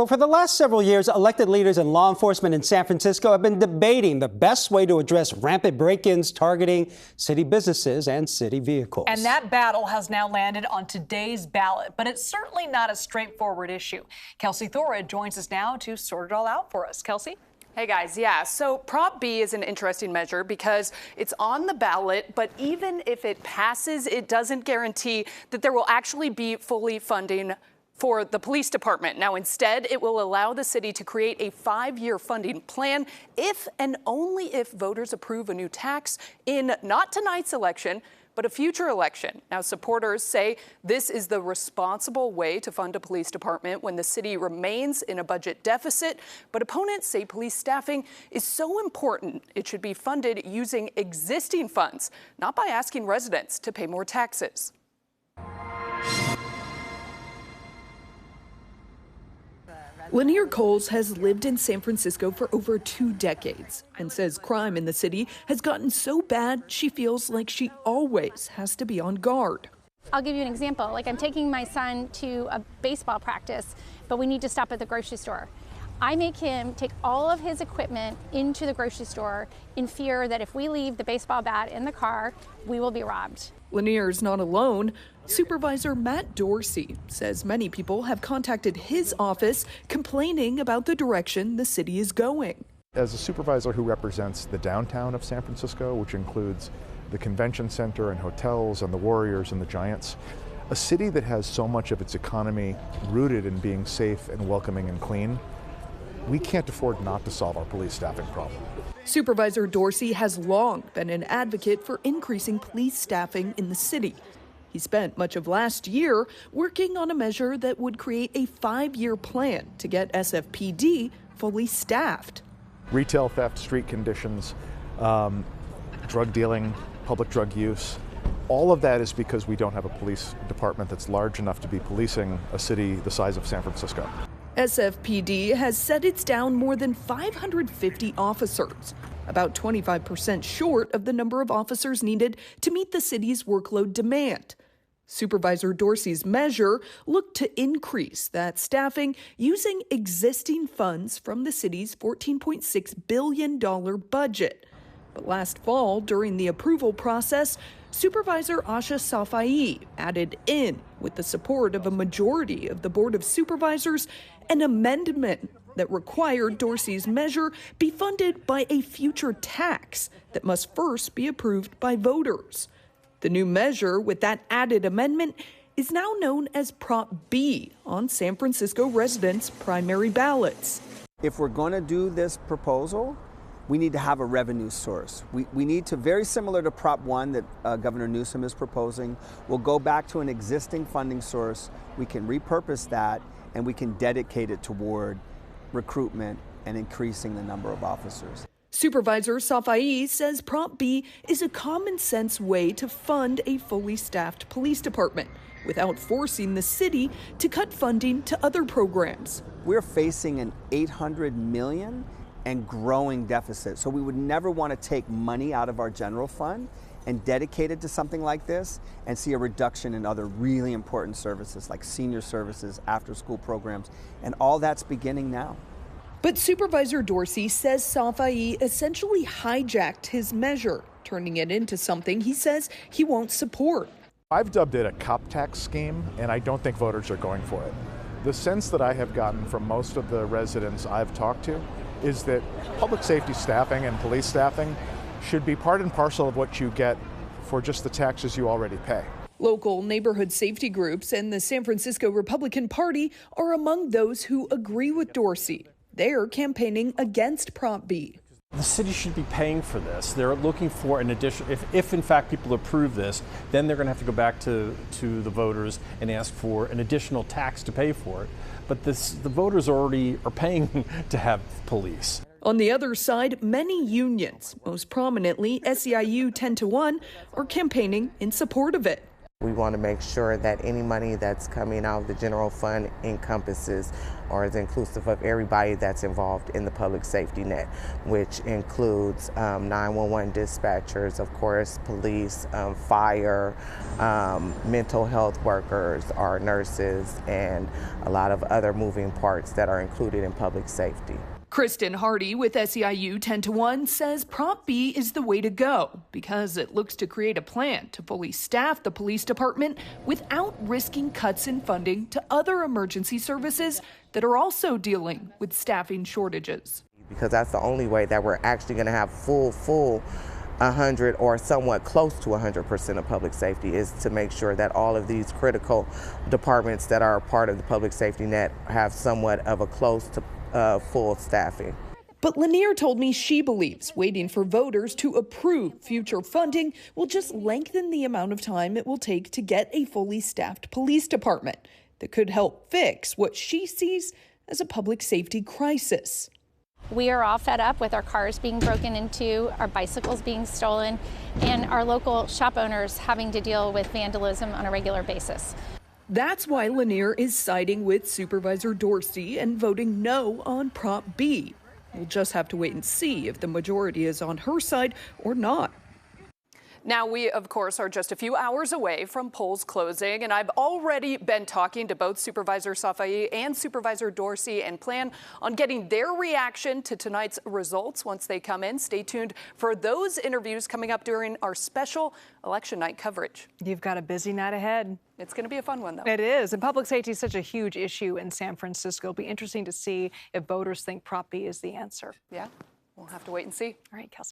Well, for the last several years, elected leaders and law enforcement in San Francisco have been debating the best way to address rampant break-ins targeting city businesses and city vehicles. And that battle has now landed on today's ballot, but it's certainly not a straightforward issue. Kelsi Thorud joins us now to sort it all out for us. Kelsi? Hey guys, yeah, so Prop B is an interesting measure because it's on the ballot, but even if it passes, it doesn't guarantee that there will actually be fully funding for the police department. Now, instead, it will allow the city to create a 5-year funding plan if and only if voters approve a new tax in not tonight's election, but a future election. Now, supporters say this is the responsible way to fund a police department when the city remains in a budget deficit. But opponents say police staffing is so important, it should be funded using existing funds, not by asking residents to pay more taxes. Lanier Coles has lived in San Francisco for over 2 decades and says crime in the city has gotten so bad she feels like she always has to be on guard. I'll give you an example. Like, I'm taking my son to a baseball practice, but we need to stop at the grocery store. I make him take all of his equipment into the grocery store in fear that if we leave the baseball bat in the car, we will be robbed. Lanier's not alone. Supervisor Matt Dorsey says many people have contacted his office complaining about the direction the city is going. As a supervisor who represents the downtown of San Francisco, which includes the convention center and hotels and the Warriors and the Giants, a city that has so much of its economy rooted in being safe and welcoming and clean, we can't afford not to solve our police staffing problem. Supervisor Dorsey has long been an advocate for increasing police staffing in the city. He spent much of last year working on a measure that would create a 5-year plan to get SFPD fully staffed. Retail theft, street conditions, drug dealing, public drug use, all of that is because we don't have a police department that's large enough to be policing a city the size of San Francisco. SFPD has said it's down more than 550 officers, about 25% short of the number of officers needed to meet the city's workload demand. Supervisor Dorsey's measure looked to increase that staffing using existing funds from the city's $14.6 billion budget. But last fall, during the approval process, Supervisor Asha Safai added in, with the support of a majority of the Board of Supervisors, an amendment that required Dorsey's measure be funded by a future tax that must first be approved by voters. The new measure, with that added amendment, is now known as Prop B on San Francisco residents' primary ballots. If we're going to do this proposal, we need to have a revenue source. We need to, very similar to Prop 1 that Governor Newsom is proposing, we'll go back to an existing funding source. We can repurpose that and we can dedicate it toward recruitment and increasing the number of officers. Supervisor Safai says Prop B is a common sense way to fund a fully staffed police department without forcing the city to cut funding to other programs. We're facing an $800 million and growing deficit. So we would never want to take money out of our general fund and dedicate it to something like this and see a reduction in other really important services like senior services, after-school programs, and all that's beginning now. But Supervisor Dorsey says Safai essentially hijacked his measure, turning it into something he says he won't support. I've dubbed it a cop tax scheme, and I don't think voters are going for it. The sense that I have gotten from most of the residents I've talked to is that public safety staffing and police staffing should be part and parcel of what you get for just the taxes you already pay. Local neighborhood safety groups and the San Francisco Republican Party are among those who agree with Dorsey. They're campaigning against Prop B. The city should be paying for this. They're looking for an addition. If in fact people approve this, then they're going to have to go back to the voters and ask for an additional tax to pay for it. But the voters already are paying to have police. On the other side, many unions, most prominently SEIU 10-1, are campaigning in support of it. We want to make sure that any money that's coming out of the general fund encompasses or is inclusive of everybody that's involved in the public safety net, which includes 911 dispatchers, of course, police, fire, mental health workers, our nurses, and a lot of other moving parts that are included in public safety. Kristen Hardy with SEIU 10-1 says Prop B is the way to go because it looks to create a plan to fully staff the police department without risking cuts in funding to other emergency services that are also dealing with staffing shortages. Because that's the only way that we're actually going to have full 100 or somewhat close to 100% of public safety is to make sure that all of these critical departments that are part of the public safety net have somewhat of a close to full staffing. But Lanier told me she believes waiting for voters to approve future funding will just lengthen the amount of time it will take to get a fully staffed police department that could help fix what she sees as a public safety crisis. We are all fed up with our cars being broken into, our bicycles being stolen, and our local shop owners having to deal with vandalism on a regular basis. That's why Lanier is siding with Supervisor Dorsey and voting no on Prop B. We'll just have to wait and see if the majority is on her side or not. Now, we, of course, are just a few hours away from polls closing, and I've already been talking to both Supervisor Safai and Supervisor Dorsey and plan on getting their reaction to tonight's results once they come in. Stay tuned for those interviews coming up during our special election night coverage. You've got a busy night ahead. It's going to be a fun one, though. It is. And public safety is such a huge issue in San Francisco. It'll be interesting to see if voters think Prop B is the answer. Yeah, we'll have to wait and see. All right, Kelsi.